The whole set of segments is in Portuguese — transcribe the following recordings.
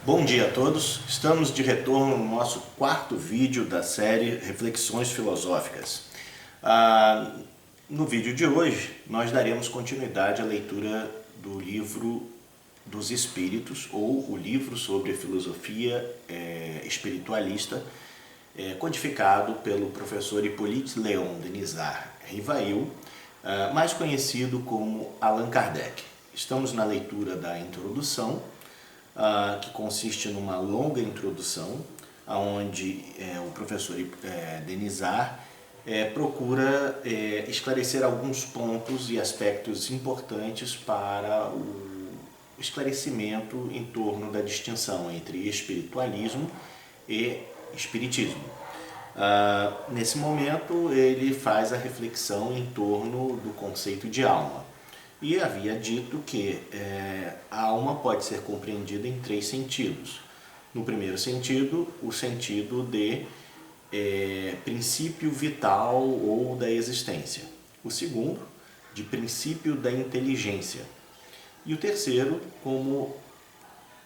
Bom dia a todos, estamos de retorno no nosso quarto vídeo da série Reflexões Filosóficas. No vídeo de hoje, nós daremos continuidade à leitura do livro dos Espíritos, ou o livro sobre a filosofia espiritualista, codificado pelo professor Hippolyte Léon Denisard Rivail, mais conhecido como Allan Kardec. Estamos na leitura da introdução, que consiste numa longa introdução, onde o professor Denisard procura esclarecer alguns pontos e aspectos importantes para o esclarecimento em torno da distinção entre espiritualismo e espiritismo. Nesse momento, ele faz a reflexão em torno do conceito de alma. E havia dito que a alma pode ser compreendida em três sentidos. No primeiro sentido, o sentido de princípio vital ou da existência. O segundo, de princípio da inteligência. E o terceiro, como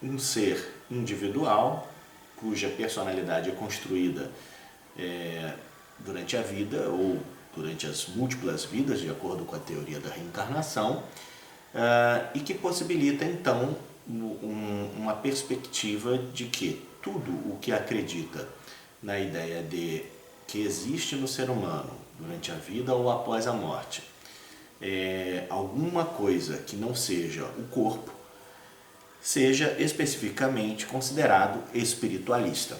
um ser individual, cuja personalidade é construída durante a vida ou durante as múltiplas vidas, de acordo com a teoria da reencarnação, e que possibilita, então, uma perspectiva de que tudo o que acredita na ideia de que existe no ser humano, durante a vida ou após a morte, alguma coisa que não seja o corpo, seja especificamente considerado espiritualista.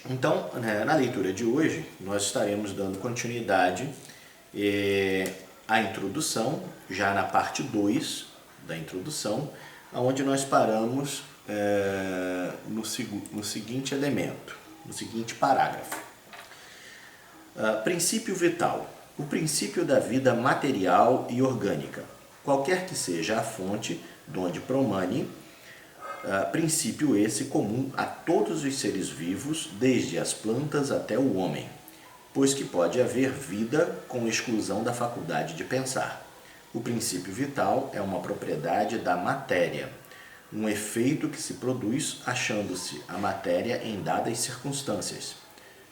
Então, na leitura de hoje, nós estaremos dando continuidade à introdução, já na parte 2 da introdução, onde nós paramos no seguinte elemento, no seguinte parágrafo. Princípio vital. O princípio da vida material e orgânica, qualquer que seja a fonte de onde promane, princípio esse comum a todos os seres vivos, desde as plantas até o homem, pois que pode haver vida com exclusão da faculdade de pensar. O princípio vital é uma propriedade da matéria, um efeito que se produz achando-se a matéria em dadas circunstâncias.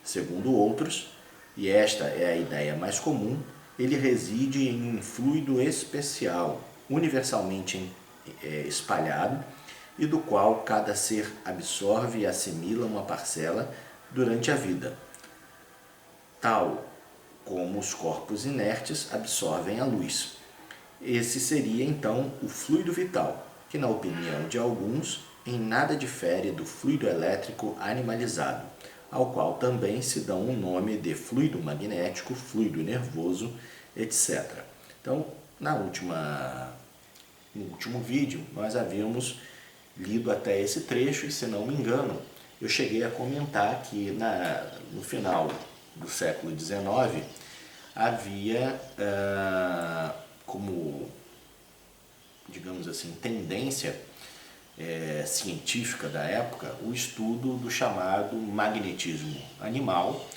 Segundo outros, e esta é a ideia mais comum, ele reside em um fluido especial, universalmente espalhado, e do qual cada ser absorve e assimila uma parcela durante a vida, tal como os corpos inertes absorvem a luz. Esse seria, então, o fluido vital, que, na opinião de alguns, em nada difere do fluido elétrico animalizado, ao qual também se dão o nome de fluido magnético, fluido nervoso, etc. Então, no último vídeo, nós havíamos lido até esse trecho e, se não me engano, eu cheguei a comentar que no final do século XIX havia como, digamos assim, tendência científica da época o estudo do chamado magnetismo animal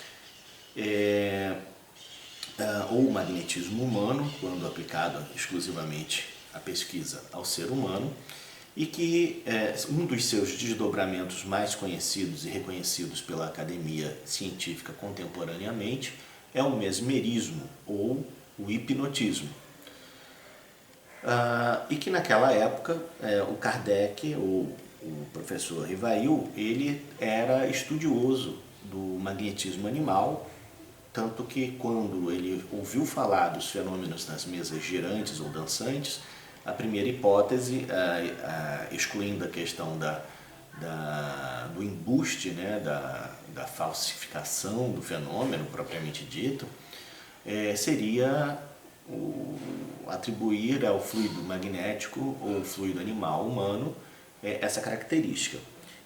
ou magnetismo humano, quando aplicado exclusivamente à pesquisa ao ser humano, e que um dos seus desdobramentos mais conhecidos e reconhecidos pela academia científica contemporaneamente é o mesmerismo ou o hipnotismo. E que naquela época o Kardec, ou o professor Rivail, ele era estudioso do magnetismo animal, tanto que quando ele ouviu falar dos fenômenos das mesas girantes ou dançantes, a primeira hipótese, excluindo a questão do embuste, da falsificação do fenômeno propriamente dito, seria atribuir ao fluido magnético ou fluido animal humano essa característica.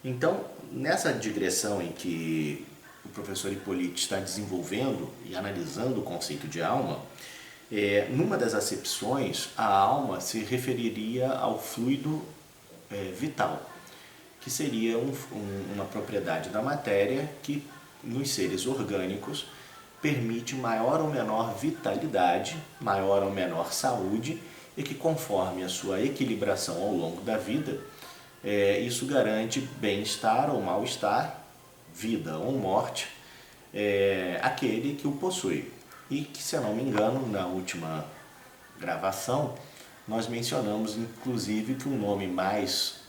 Então, nessa digressão em que o professor Hippolyte está desenvolvendo e analisando o conceito de alma, numa das acepções, a alma se referiria ao fluido vital, que seria uma propriedade da matéria que, nos seres orgânicos, permite maior ou menor vitalidade, maior ou menor saúde, e que, conforme a sua equilibração ao longo da vida, Isso garante bem-estar ou mal-estar, vida ou morte, aquele que o possui. E que, se eu não me engano, na última gravação, nós mencionamos inclusive que o nome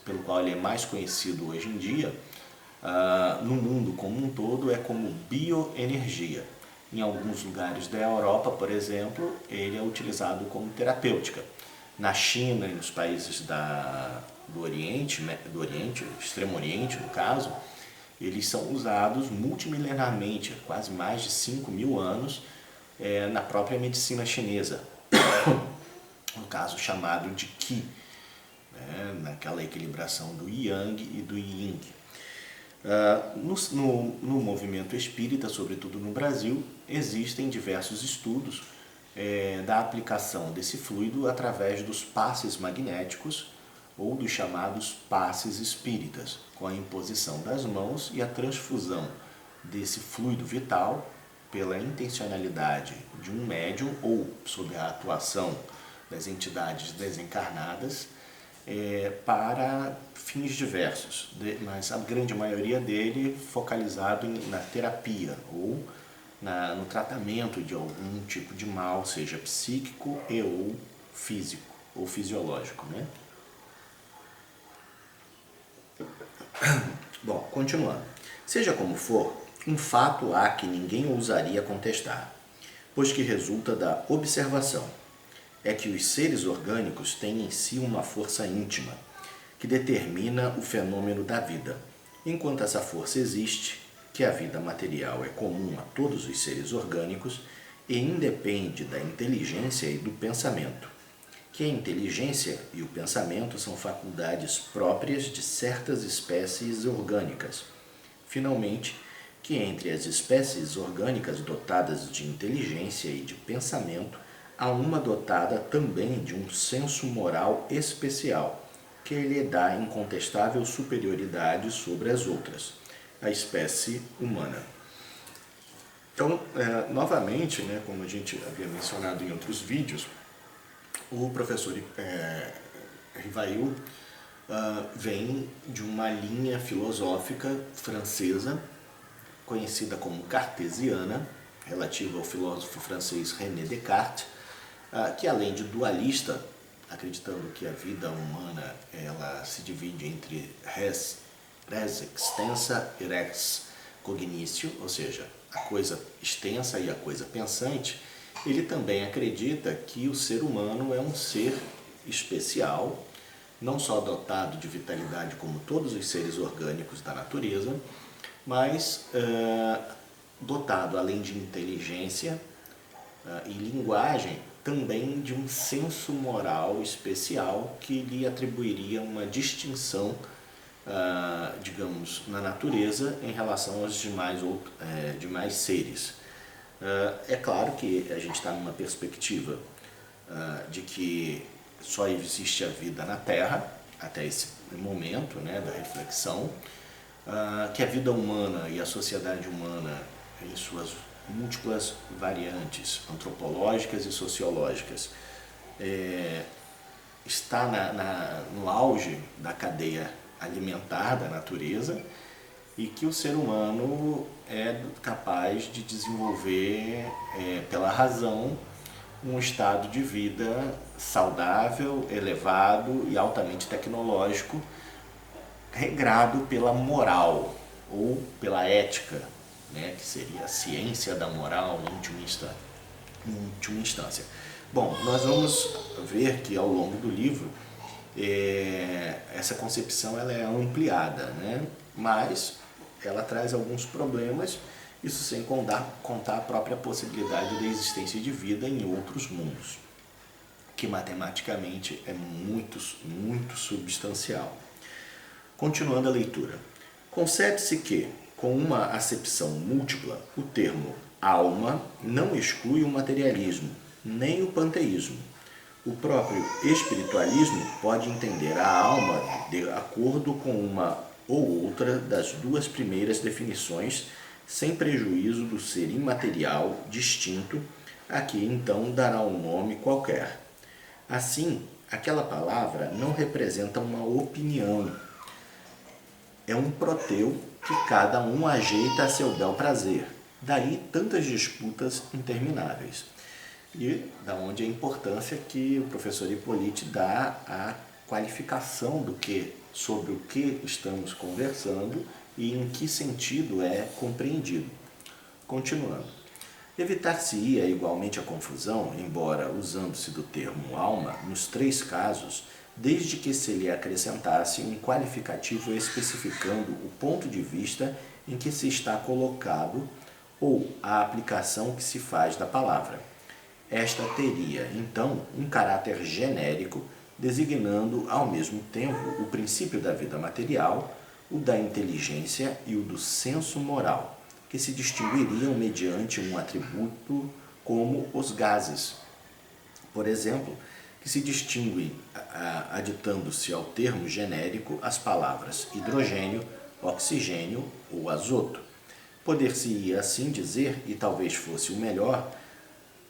pelo qual ele é mais conhecido hoje em dia, no mundo como um todo, é como bioenergia. Em alguns lugares da Europa, por exemplo, ele é utilizado como terapêutica. Na China e nos países do Oriente, Extremo Oriente no caso, eles são usados multimilenarmente, há quase mais de 5.000 anos, na própria medicina chinesa, no caso chamado de Qi, naquela equilibração do Yang e do Yin. No movimento espírita, sobretudo no Brasil, existem diversos estudos da aplicação desse fluido através dos passes magnéticos ou dos chamados passes espíritas, com a imposição das mãos e a transfusão desse fluido vital pela intencionalidade de um médium ou sob a atuação das entidades desencarnadas para fins diversos, mas a grande maioria dele focalizado na terapia ou no tratamento de algum tipo de mal, seja psíquico ou físico ou fisiológico, né? Bom, continuando. Seja como for, um fato há que ninguém ousaria contestar, pois que resulta da observação. É que os seres orgânicos têm em si uma força íntima, que determina o fenômeno da vida. Enquanto essa força existe, que a vida material é comum a todos os seres orgânicos e independe da inteligência e do pensamento, que a inteligência e o pensamento são faculdades próprias de certas espécies orgânicas. Finalmente, que entre as espécies orgânicas dotadas de inteligência e de pensamento, há uma dotada também de um senso moral especial, que lhe dá incontestável superioridade sobre as outras, a espécie humana. Então, novamente, como a gente havia mencionado em outros vídeos, o professor Rivail vem de uma linha filosófica francesa, conhecida como cartesiana, relativa ao filósofo francês René Descartes, que além de dualista, acreditando que a vida humana ela se divide entre res extensa e res cognitio, ou seja, a coisa extensa e a coisa pensante, ele também acredita que o ser humano é um ser especial, não só dotado de vitalidade como todos os seres orgânicos da natureza, mas dotado, além de inteligência e linguagem, também de um senso moral especial que lhe atribuiria uma distinção, digamos, na natureza em relação aos demais seres. É claro que a gente está numa perspectiva de que só existe a vida na Terra, até esse momento da reflexão, que a vida humana e a sociedade humana, em suas múltiplas variantes antropológicas e sociológicas, está no auge da cadeia alimentar da natureza e que o ser humano é capaz de desenvolver, pela razão, um estado de vida saudável, elevado e altamente tecnológico, regrado pela moral ou pela ética, que seria a ciência da moral em última instância. Bom, nós vamos ver que ao longo do livro essa concepção ela é ampliada, mas ela traz alguns problemas, isso sem contar a própria possibilidade da existência de vida em outros mundos, que matematicamente é muito, muito substancial. Continuando a leitura. Concede-se que, com uma acepção múltipla, o termo alma não exclui o materialismo, nem o panteísmo. O próprio espiritualismo pode entender a alma de acordo com uma ou outra das duas primeiras definições, sem prejuízo do ser imaterial distinto, a que então dará um nome qualquer. Assim, aquela palavra não representa uma opinião, é um proteu que cada um ajeita a seu bel prazer. Daí tantas disputas intermináveis. E da onde a importância que o professor Hippolyte dá à qualificação sobre o que estamos conversando e em que sentido é compreendido. Continuando. Evitar-se-ia igualmente a confusão, embora usando-se do termo alma, nos três casos, desde que se lhe acrescentasse um qualificativo especificando o ponto de vista em que se está colocado ou a aplicação que se faz da palavra. Esta teria, então, um caráter genérico, designando ao mesmo tempo o princípio da vida material, o da inteligência e o do senso moral, que se distinguiriam mediante um atributo como os gases. Por exemplo, que se distinguem aditando-se ao termo genérico as palavras hidrogênio, oxigênio ou azoto. Poder-se-ia assim dizer, e talvez fosse o melhor,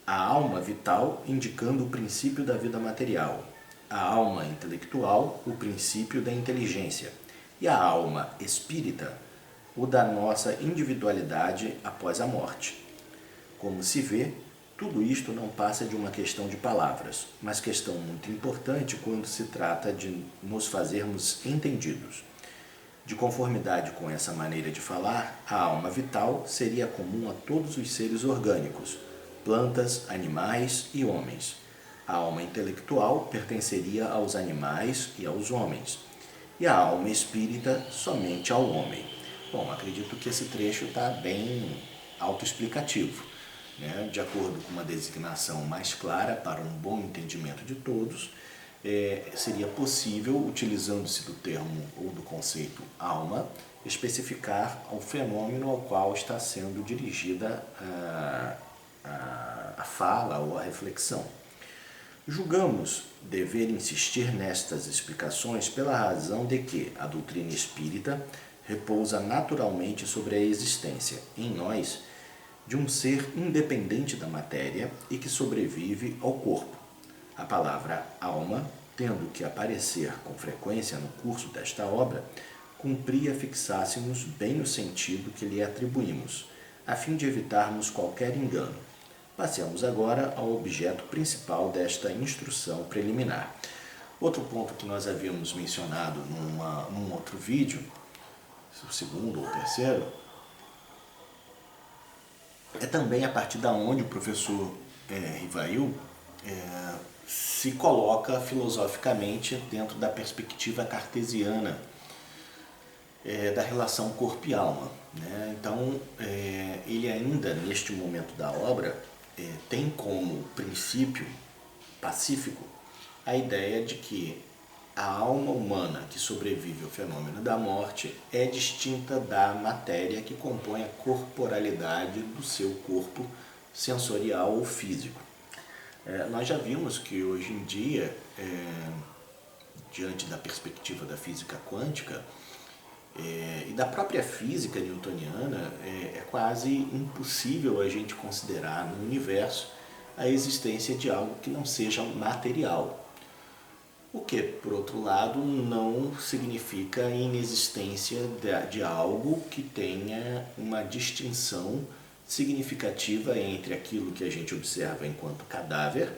a alma vital indicando o princípio da vida material, a alma intelectual o princípio da inteligência e a alma espírita o da nossa individualidade após a morte. Como se vê, tudo isto não passa de uma questão de palavras, mas questão muito importante quando se trata de nos fazermos entendidos. De conformidade com essa maneira de falar, a alma vital seria comum a todos os seres orgânicos, plantas, animais e homens. A alma intelectual pertenceria aos animais e aos homens, e a alma espírita somente ao homem. Bom, acredito que esse trecho está bem autoexplicativo, né? De acordo com uma designação mais clara para um bom entendimento de todos, seria possível, utilizando-se do termo ou do conceito alma, especificar o fenômeno ao qual está sendo dirigida a fala ou a reflexão. Julgamos dever insistir nestas explicações pela razão de que a doutrina espírita repousa naturalmente sobre a existência, em nós, de um ser independente da matéria e que sobrevive ao corpo. A palavra alma, tendo que aparecer com frequência no curso desta obra, cumpria fixássemos bem o sentido que lhe atribuímos, a fim de evitarmos qualquer engano. Passemos agora ao objeto principal desta instrução preliminar. Outro ponto que nós havíamos mencionado num outro vídeo, o segundo ou terceiro, é também a partir da onde o professor Rivail se coloca filosoficamente dentro da perspectiva cartesiana da relação corpo e alma, né? Então, ele ainda, neste momento da obra, tem como princípio pacífico a ideia de que a alma humana que sobrevive ao fenômeno da morte é distinta da matéria que compõe a corporalidade do seu corpo sensorial ou físico. Nós já vimos que hoje em dia, diante da perspectiva da física quântica e da própria física newtoniana, é quase impossível a gente considerar no universo a existência de algo que não seja material. O que, por outro lado, não significa a inexistência de algo que tenha uma distinção significativa entre aquilo que a gente observa enquanto cadáver,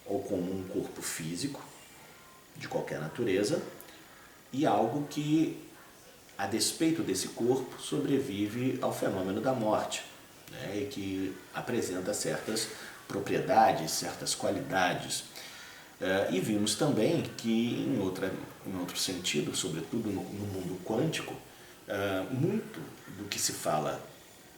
ou como um corpo físico de qualquer natureza, e algo que, a despeito desse corpo, sobrevive ao fenômeno da morte, né, e que apresenta certas propriedades, certas qualidades. E vimos também que, em outro sentido, sobretudo no mundo quântico, muito do que se fala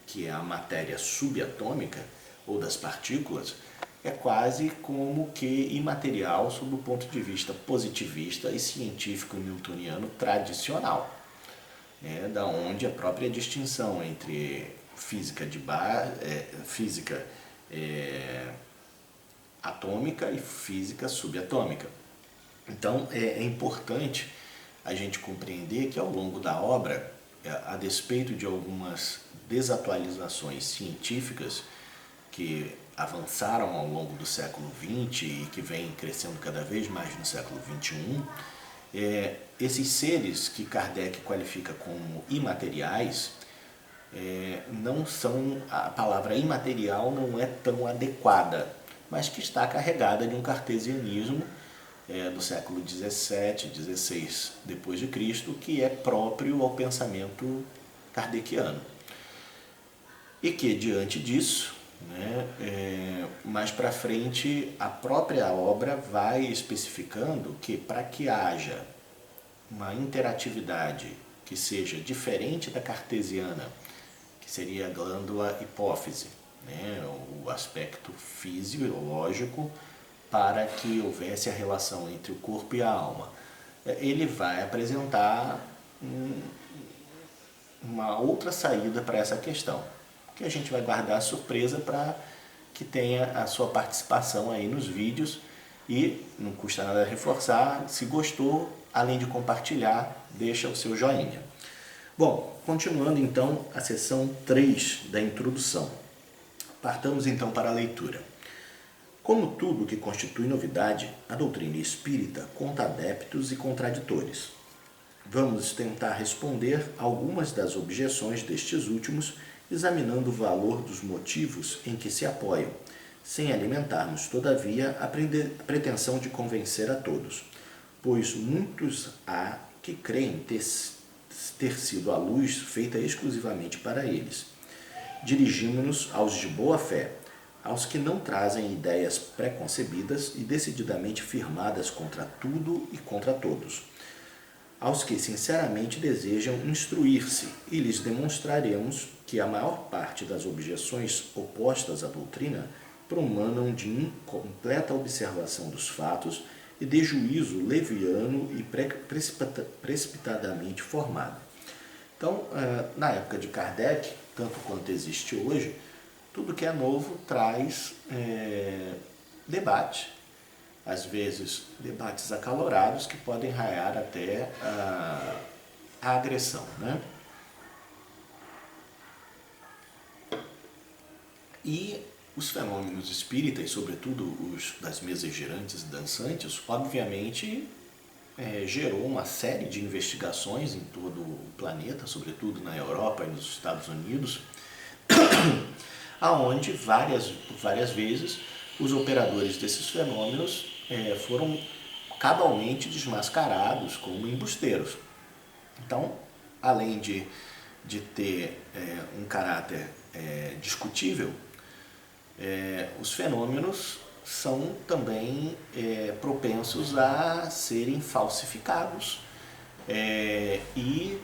que é a matéria subatômica ou das partículas é quase como que imaterial sob o ponto de vista positivista e científico newtoniano tradicional, né? Da onde a própria distinção entre física atômica e física subatômica. Então é importante a gente compreender que ao longo da obra, a despeito de algumas desatualizações científicas que avançaram ao longo do século XX e que vêm crescendo cada vez mais no século XXI, Esses seres que Kardec qualifica como imateriais, não são, a palavra imaterial não é tão adequada, mas que está carregada de um cartesianismo do século XVII, XVI depois de Cristo, que é próprio ao pensamento kardeciano. E que, diante disso, mais para frente, a própria obra vai especificando que, para que haja uma interatividade que seja diferente da cartesiana, que seria a glândula hipófise, o aspecto fisiológico, para que houvesse a relação entre o corpo e a alma, ele vai apresentar uma outra saída para essa questão, que a gente vai guardar a surpresa para que tenha a sua participação aí nos vídeos. E não custa nada reforçar, se gostou, além de compartilhar, deixa o seu joinha. Bom, continuando então a seção 3 da introdução. Partamos então para a leitura. Como tudo que constitui novidade, a doutrina espírita conta adeptos e contraditores. Vamos tentar responder algumas das objeções destes últimos, examinando o valor dos motivos em que se apoiam, sem alimentarmos, todavia, a pretensão de convencer a todos, pois muitos há que creem ter sido a luz feita exclusivamente para eles. Dirigimos-nos aos de boa fé, aos que não trazem ideias preconcebidas e decididamente firmadas contra tudo e contra todos, aos que sinceramente desejam instruir-se, e lhes demonstraremos que a maior parte das objeções opostas à doutrina promanam de incompleta observação dos fatos e de juízo leviano e precipitadamente formado. Então, na época de Kardec, tanto quanto existe hoje, tudo que é novo traz debate, às vezes debates acalorados que podem raiar até a agressão, E os fenômenos espíritas, e sobretudo os das mesas girantes e dançantes, obviamente gerou uma série de investigações em todo o planeta, sobretudo na Europa e nos Estados Unidos, aonde várias vezes os operadores desses fenômenos foram cabalmente desmascarados como embusteiros. Então, além de ter um caráter discutível, os fenômenos são também propensos a serem falsificados e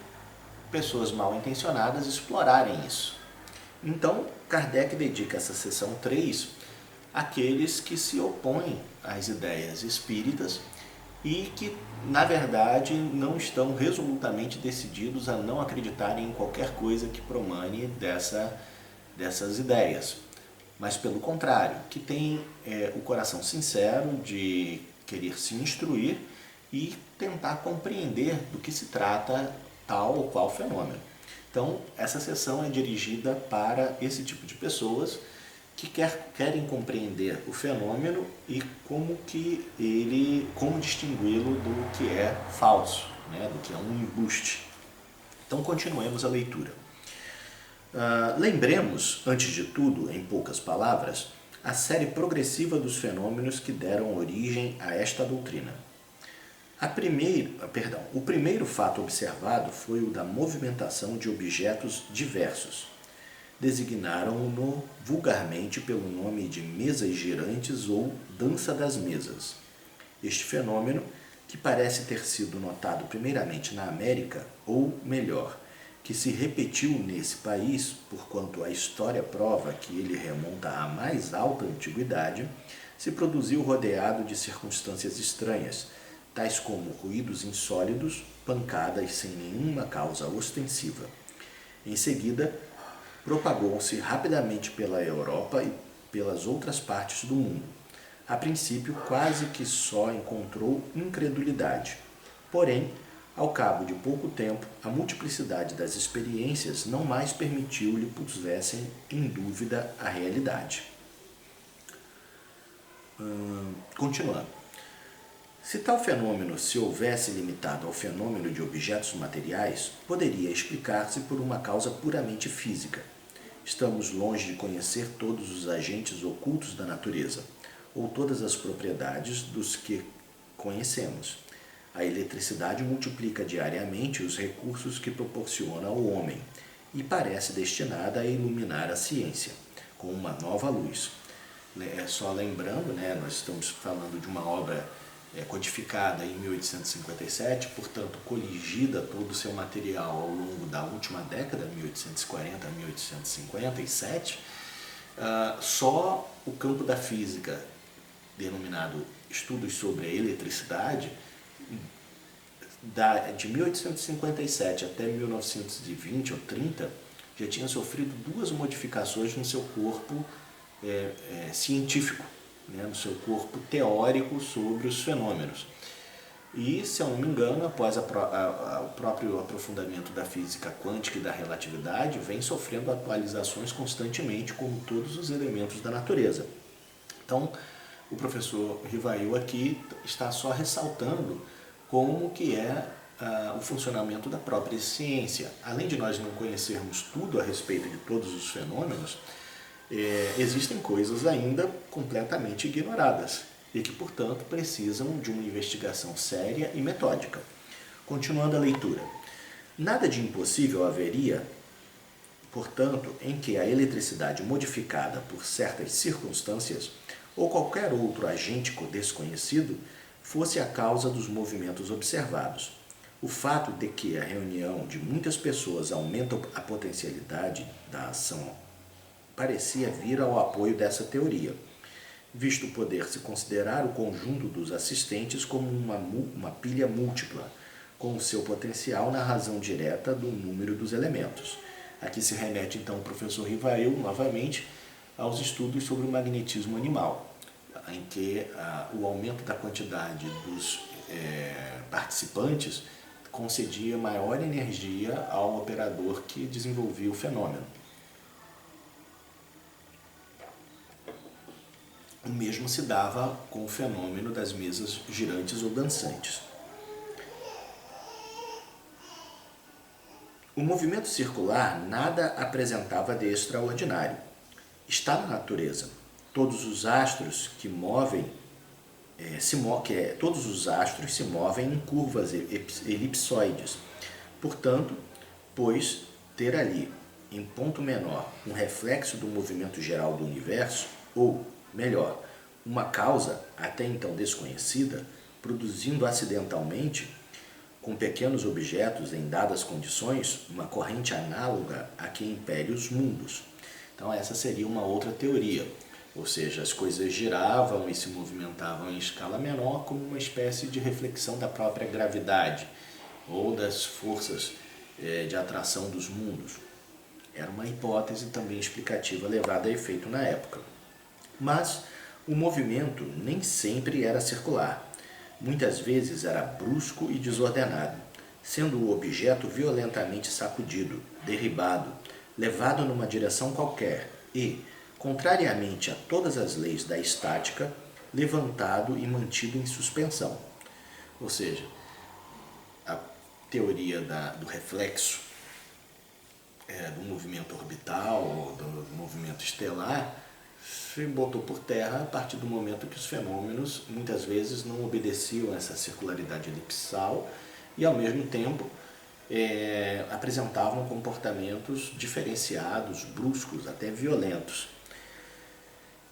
pessoas mal intencionadas explorarem isso. Então, Kardec dedica essa seção 3 àqueles que se opõem às ideias espíritas e que, na verdade, não estão resolutamente decididos a não acreditarem em qualquer coisa que promane dessas ideias, mas, pelo contrário, que têm o coração sincero de querer se instruir e tentar compreender do que se trata tal ou qual fenômeno. Então, essa sessão é dirigida para esse tipo de pessoas que querem compreender o fenômeno e como distingui-lo do que é falso, do que é um embuste. Então, continuemos a leitura. Lembremos, antes de tudo, em poucas palavras, a série progressiva dos fenômenos que deram origem a esta doutrina. O primeiro fato observado foi o da movimentação de objetos diversos. Designaram-no vulgarmente pelo nome de mesas girantes ou dança das mesas. Este fenômeno, que parece ter sido notado primeiramente na América, ou melhor, que se repetiu nesse país, porquanto a história prova que ele remonta à mais alta antiguidade, se produziu rodeado de circunstâncias estranhas, tais como ruídos insólidos, pancadas sem nenhuma causa ostensiva. Em seguida, propagou-se rapidamente pela Europa e pelas outras partes do mundo. A princípio, quase que só encontrou incredulidade. Porém, ao cabo de pouco tempo, a multiplicidade das experiências não mais permitiu-lhe pusessem em dúvida a realidade. Continuando. Se tal fenômeno se houvesse limitado ao fenômeno de objetos materiais, poderia explicar-se por uma causa puramente física. Estamos longe de conhecer todos os agentes ocultos da natureza, ou todas as propriedades dos que conhecemos. A eletricidade multiplica diariamente os recursos que proporciona ao homem e parece destinada a iluminar a ciência com uma nova luz. Só lembrando, nós estamos falando de uma obra codificada em 1857, portanto coligida todo o seu material ao longo da última década, 1840 a 1857, só o campo da física, denominado Estudos sobre a Eletricidade, de 1857 até 1920 ou 30, já tinha sofrido duas modificações no seu corpo científico, no seu corpo teórico sobre os fenômenos. E, se eu não me engano, após o próprio aprofundamento da física quântica e da relatividade, vem sofrendo atualizações constantemente, como todos os elementos da natureza. Então, o professor Rivail aqui está só ressaltando como que é o funcionamento da própria ciência. Além de nós não conhecermos tudo a respeito de todos os fenômenos, existem coisas ainda completamente ignoradas e que, portanto, precisam de uma investigação séria e metódica. Continuando a leitura. Nada de impossível haveria, portanto, em que a eletricidade modificada por certas circunstâncias ou qualquer outro agente desconhecido fosse a causa dos movimentos observados. O fato de que a reunião de muitas pessoas aumenta a potencialidade da ação parecia vir ao apoio dessa teoria, visto poder-se considerar o conjunto dos assistentes como uma pilha múltipla, com o seu potencial na razão direta do número dos elementos. Aqui se remete então o professor Rivail, novamente, aos estudos sobre o magnetismo animal, em que o aumento da quantidade dos participantes concedia maior energia ao operador que desenvolvia o fenômeno. O mesmo se dava com o fenômeno das mesas girantes ou dançantes. O movimento circular nada apresentava de extraordinário. Está na natureza. Todos os astros se movem em curvas elipsoides. Portanto, pois ter ali, em ponto menor, um reflexo do movimento geral do universo, ou, melhor, uma causa até então desconhecida, produzindo acidentalmente, com pequenos objetos em dadas condições, uma corrente análoga a que impele os mundos. Então essa seria uma outra teoria, ou seja, as coisas giravam e se movimentavam em escala menor como uma espécie de reflexão da própria gravidade ou das forças de atração dos mundos. Era uma hipótese também explicativa levada a efeito na época. Mas o movimento nem sempre era circular. Muitas vezes era brusco e desordenado, sendo o objeto violentamente sacudido, derribado, levado numa direção qualquer e, contrariamente a todas as leis da estática, levantado e mantido em suspensão. Ou seja, a teoria do reflexo do movimento orbital ou do movimento estelar se botou por terra a partir do momento que os fenômenos muitas vezes não obedeciam a essa circularidade elipsal e, ao mesmo tempo, apresentavam comportamentos diferenciados, bruscos, até violentos.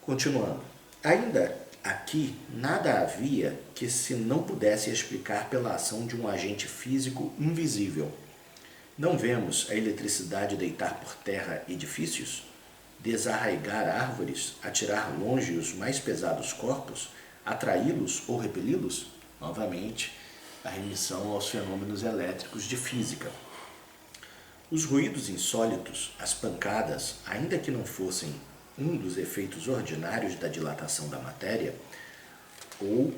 Continuando. Ainda aqui, nada havia que se não pudesse explicar pela ação de um agente físico invisível. Não vemos a eletricidade deitar por terra edifícios? Desarraigar árvores, atirar longe os mais pesados corpos, atraí-los ou repeli-los? Novamente, a remissão aos fenômenos elétricos de física. Os ruídos insólitos, as pancadas, ainda que não fossem um dos efeitos ordinários da dilatação da matéria, ou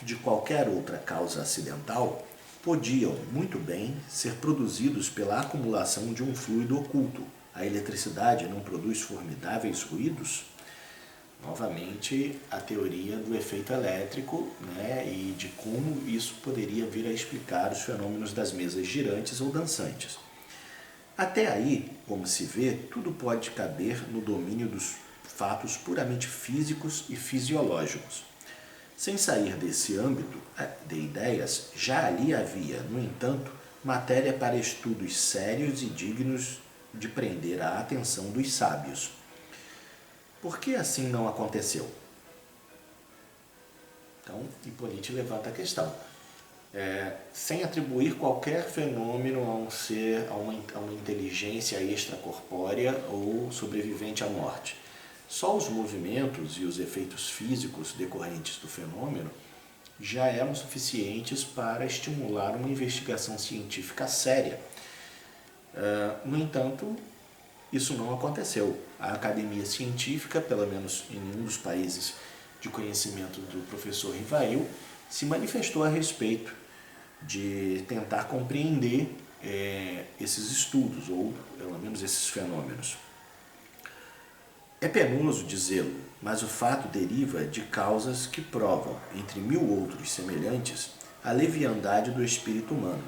de qualquer outra causa acidental, podiam, muito bem, ser produzidos pela acumulação de um fluido oculto. A eletricidade não produz formidáveis ruídos? novamente, a teoria do efeito elétrico, né, e de como isso poderia vir a explicar os fenômenos das mesas girantes ou dançantes. Até aí, como se vê, tudo pode caber no domínio dos fatos puramente físicos e fisiológicos. Sem sair desse âmbito de ideias, já ali havia, no entanto, matéria para estudos sérios e dignos de prender a atenção dos sábios. Por que assim não aconteceu? Então, Hippolyte levanta a questão. Sem atribuir qualquer fenômeno a um ser, a uma inteligência extracorpórea ou sobrevivente à morte. Só os movimentos e os efeitos físicos decorrentes do fenômeno já eram suficientes para estimular uma investigação científica séria. No entanto, isso não aconteceu. A academia científica, pelo menos em um dos países de conhecimento do professor Rivail, se manifestou a respeito de tentar compreender esses estudos, ou pelo menos esses fenômenos. É penoso dizê-lo, mas o fato deriva de causas que provam, entre mil outros semelhantes, a leviandade do espírito humano,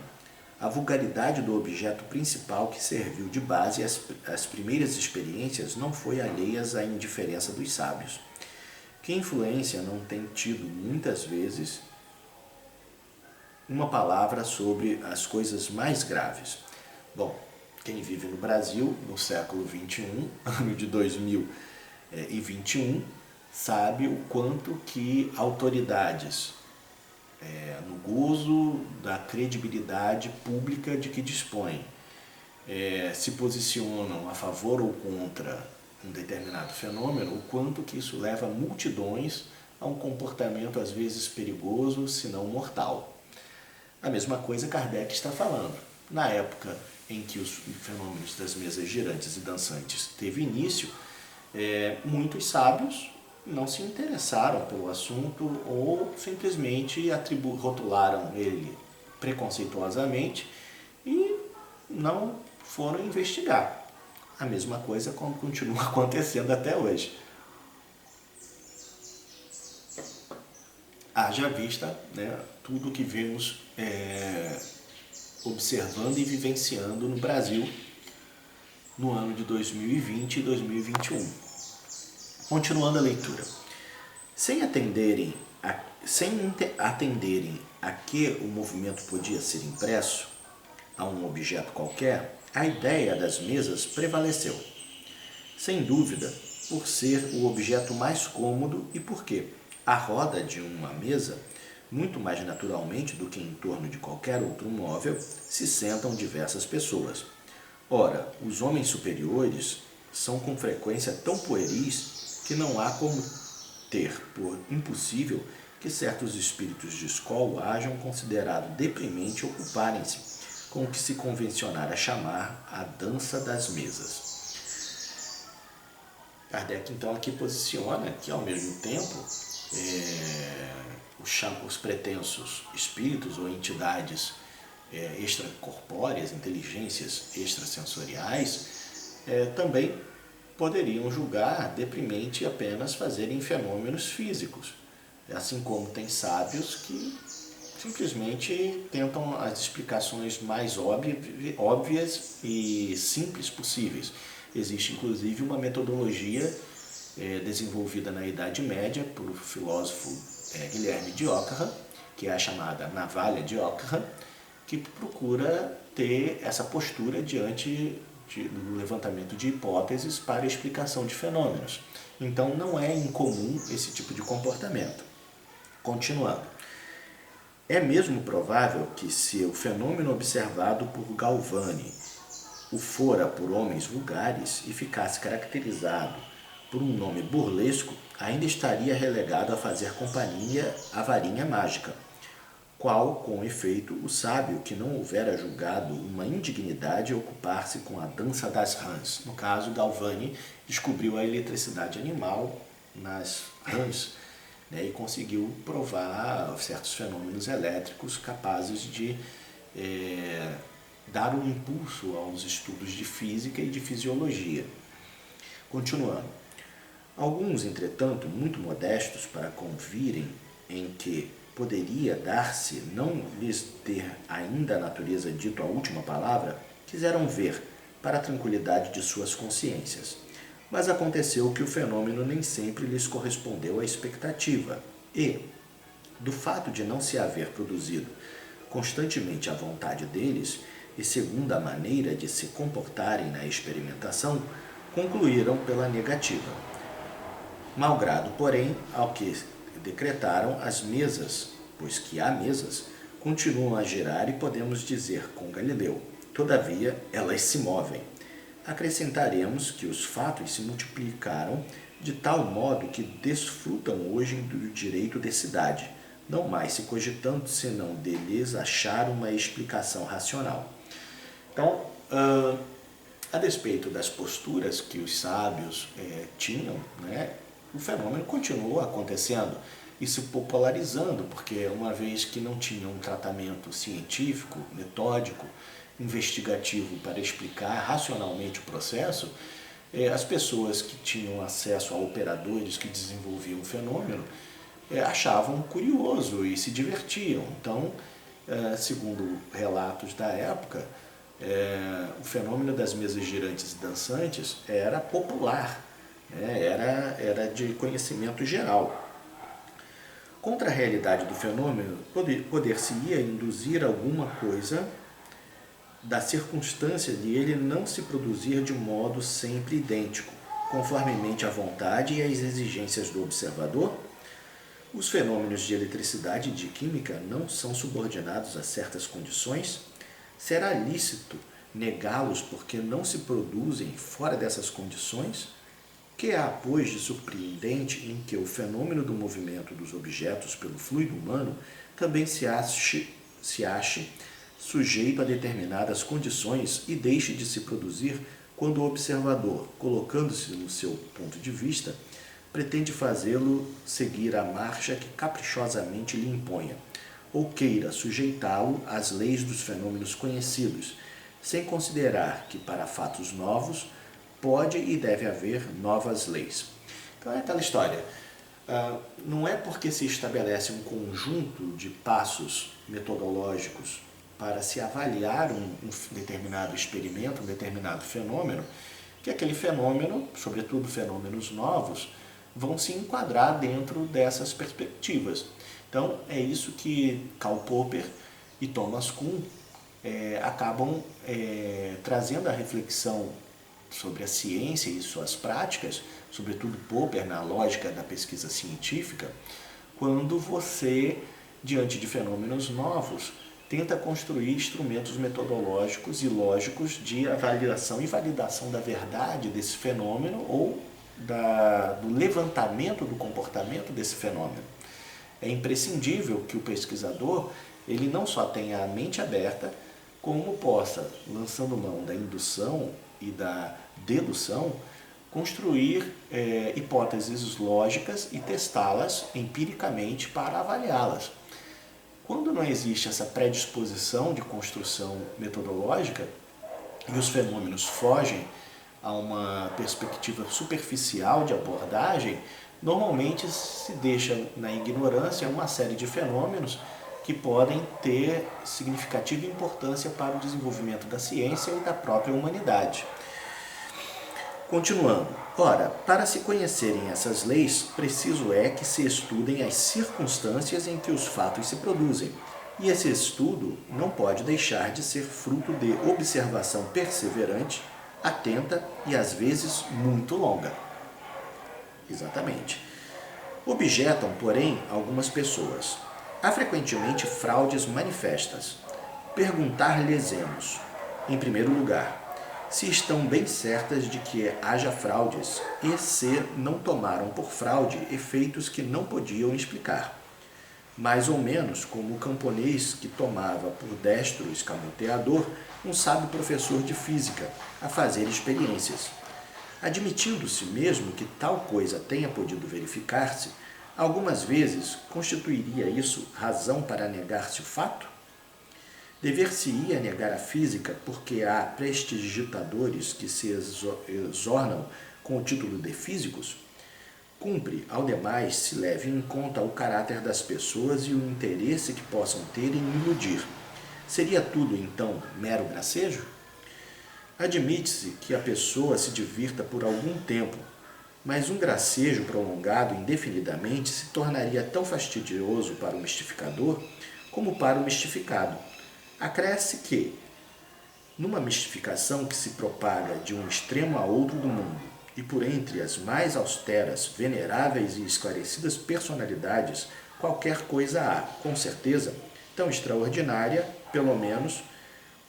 a vulgaridade do objeto principal que serviu de base às primeiras experiências não foi alheias à indiferença dos sábios. Que influência não tem tido, muitas vezes, uma palavra sobre as coisas mais graves? Bom, quem vive no Brasil, no século XXI, ano de 2021, sabe o quanto que autoridades, no gozo da credibilidade pública de que dispõem, se posicionam a favor ou contra um determinado fenômeno, o quanto que isso leva multidões a um comportamento às vezes perigoso, se não mortal. A mesma coisa Kardec está falando. Na época em que os fenômenos das mesas girantes e dançantes teve início, muitos sábios não se interessaram pelo assunto ou simplesmente rotularam ele preconceituosamente e não foram investigar. A mesma coisa continua acontecendo até hoje. Haja vista, né, tudo que vemos observando e vivenciando no Brasil no ano de 2020 e 2021. Continuando a leitura. Sem atenderem a que o movimento podia ser impresso a um objeto qualquer, a ideia das mesas prevaleceu. Sem dúvida, por ser o objeto mais cômodo e porque a roda de uma mesa, muito mais naturalmente do que em torno de qualquer outro móvel, se sentam diversas pessoas. Ora, os homens superiores são com frequência tão pueris que não há como ter por impossível que certos espíritos de escola hajam considerado deprimente ocuparem-se com o que se convencionara chamar a dança das mesas. Kardec então aqui posiciona que ao mesmo tempo os pretensos espíritos ou entidades extracorpóreas, inteligências extrasensoriais, também poderiam julgar deprimente apenas fazerem fenômenos físicos, assim como tem sábios que simplesmente tentam as explicações mais óbvias e simples possíveis. Existe inclusive uma metodologia desenvolvida na Idade Média por o filósofo Guilherme de Ockham, que é a chamada navalha de Ockham, que procura ter essa postura diante do levantamento de hipóteses para a explicação de fenômenos. Então não é incomum esse tipo de comportamento. Continuando. É mesmo provável que se o fenômeno observado por Galvani o fora por homens vulgares e ficasse caracterizado por um nome burlesco, ainda estaria relegado a fazer companhia à varinha mágica, qual, com efeito, o sábio que não houvera julgado uma indignidade ocupar-se com a dança das rãs. No caso, Galvani descobriu a eletricidade animal nas rãs, né, e conseguiu provar certos fenômenos elétricos capazes de dar um impulso aos estudos de física e de fisiologia. Continuando. Alguns, entretanto, muito modestos para convirem em que poderia dar-se não lhes ter ainda a natureza dito a última palavra, quiseram ver, para a tranquilidade de suas consciências. Mas aconteceu que o fenômeno nem sempre lhes correspondeu à expectativa e, do fato de não se haver produzido constantemente à vontade deles e segundo a maneira de se comportarem na experimentação, concluíram pela negativa. Malgrado, porém, ao que decretaram as mesas, pois que há mesas, continuam a girar e podemos dizer com Galileu, todavia elas se movem. Acrescentaremos que os fatos se multiplicaram de tal modo que desfrutam hoje do direito de cidade, não mais se cogitando senão deles achar uma explicação racional. Então, a despeito das posturas que os sábios tinham, né, o fenômeno continuou acontecendo e se popularizando, porque uma vez que não tinha um tratamento científico, metódico, investigativo para explicar racionalmente o processo, as pessoas que tinham acesso a operadores que desenvolviam o fenômeno achavam curioso e se divertiam. Então, segundo relatos da época, o fenômeno das mesas girantes e dançantes era popular, era de conhecimento geral. Contra a realidade do fenômeno, poder-se-ia induzir alguma coisa da circunstância de ele não se produzir de modo sempre idêntico, conformemente à vontade e às exigências do observador? Os fenômenos de eletricidade e de química não são subordinados a certas condições? Será lícito negá-los porque não se produzem fora dessas condições? Que há, pois, de surpreendente em que o fenômeno do movimento dos objetos pelo fluido humano também se ache sujeito a determinadas condições e deixe de se produzir quando o observador, colocando-se no seu ponto de vista, pretende fazê-lo seguir a marcha que caprichosamente lhe imponha, ou queira sujeitá-lo às leis dos fenômenos conhecidos, sem considerar que para fatos novos pode e deve haver novas leis. Então é aquela história. Não é porque se estabelece um conjunto de passos metodológicos para se avaliar um determinado experimento, um determinado fenômeno, que aquele fenômeno, sobretudo fenômenos novos, vão se enquadrar dentro dessas perspectivas. Então é isso que Karl Popper e Thomas Kuhn acabam trazendo a reflexão sobre a ciência e suas práticas, sobretudo Popper na lógica da pesquisa científica, quando você, diante de fenômenos novos, tenta construir instrumentos metodológicos e lógicos de avaliação e validação da verdade desse fenômeno ou do levantamento do comportamento desse fenômeno. É imprescindível que o pesquisador ele não só tenha a mente aberta, como possa, lançando mão da indução e da dedução, construir hipóteses lógicas e testá-las empiricamente para avaliá-las. Quando não existe essa predisposição de construção metodológica e os fenômenos fogem a uma perspectiva superficial de abordagem, normalmente se deixa na ignorância uma série de fenômenos que podem ter significativa importância para o desenvolvimento da ciência e da própria humanidade. Continuando. Ora, para se conhecerem essas leis, preciso é que se estudem as circunstâncias em que os fatos se produzem, e esse estudo não pode deixar de ser fruto de observação perseverante, atenta e às vezes muito longa. Exatamente. Objetam, porém, algumas pessoas. Há frequentemente fraudes manifestas. Perguntar-lhes-emos, em primeiro lugar, se estão bem certas de que haja fraudes e se não tomaram por fraude efeitos que não podiam explicar. Mais ou menos como o camponês que tomava por destro escamoteador um sábio professor de física a fazer experiências. Admitindo-se mesmo que tal coisa tenha podido verificar-se, algumas vezes constituiria isso razão para negar-se o fato? Dever-se-ia negar a física porque há prestidigitadores que se exornam com o título de físicos? Cumpre, ao demais, se leve em conta o caráter das pessoas e o interesse que possam ter em iludir. Seria tudo, então, mero gracejo? Admite-se que a pessoa se divirta por algum tempo, mas um gracejo prolongado indefinidamente se tornaria tão fastidioso para o mistificador como para o mistificado. Acresce que, numa mistificação que se propaga de um extremo a outro do mundo, e por entre as mais austeras, veneráveis e esclarecidas personalidades, qualquer coisa há, com certeza, tão extraordinária, pelo menos,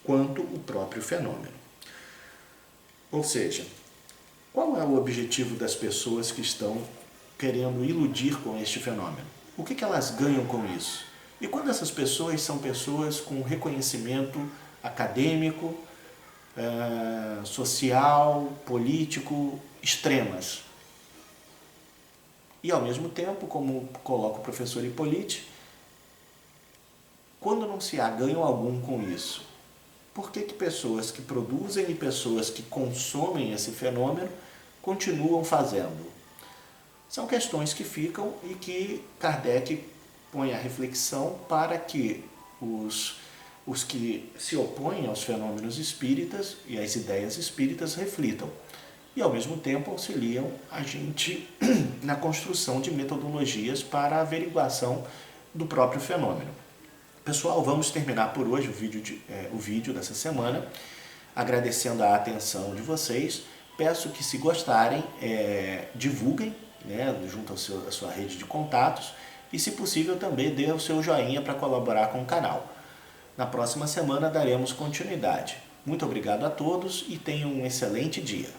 quanto o próprio fenômeno. Ou seja, qual é o objetivo das pessoas que estão querendo iludir com este fenômeno? O que elas ganham com isso? E quando essas pessoas são pessoas com reconhecimento acadêmico, social, político, extremas. E ao mesmo tempo, como coloca o professor Hippolyte, quando não se há ganho algum com isso, por que pessoas que produzem e pessoas que consomem esse fenômeno continuam fazendo? São questões que ficam e que Kardec põe a reflexão para que os que se opõem aos fenômenos espíritas e às ideias espíritas reflitam e, ao mesmo tempo, auxiliam a gente na construção de metodologias para a averiguação do próprio fenômeno. Pessoal, vamos terminar por hoje o vídeo dessa semana, agradecendo a atenção de vocês. Peço que, se gostarem, divulguem, né, junto à sua rede de contatos e, se possível, também dê o seu joinha para colaborar com o canal. Na próxima semana daremos continuidade. Muito obrigado a todos e tenham um excelente dia.